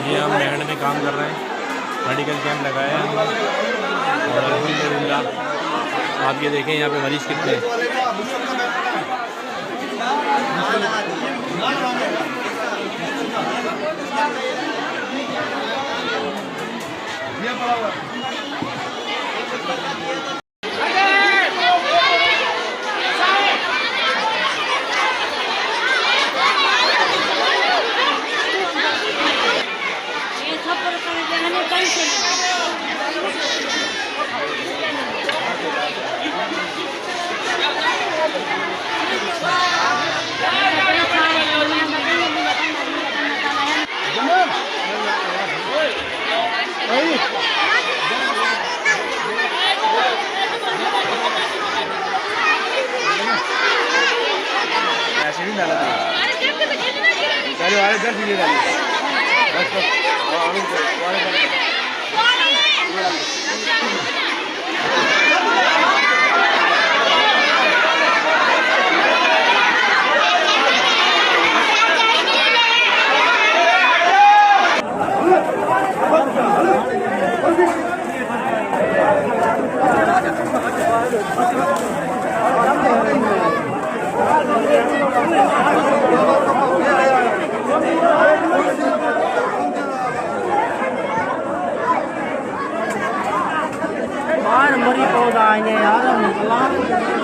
ये हम मेहड़ में काम कर रहे हैं, मेडिकल कैंप लगाया है हमने। और अल्हम्दुलिल्लाह आप ये देखें यहाँ पे मरीज़ कितने हैं। ऐसे नहीं डाला था। चलो आगे कर दीजिए बस बस। मरी पौधा आएंगे यार।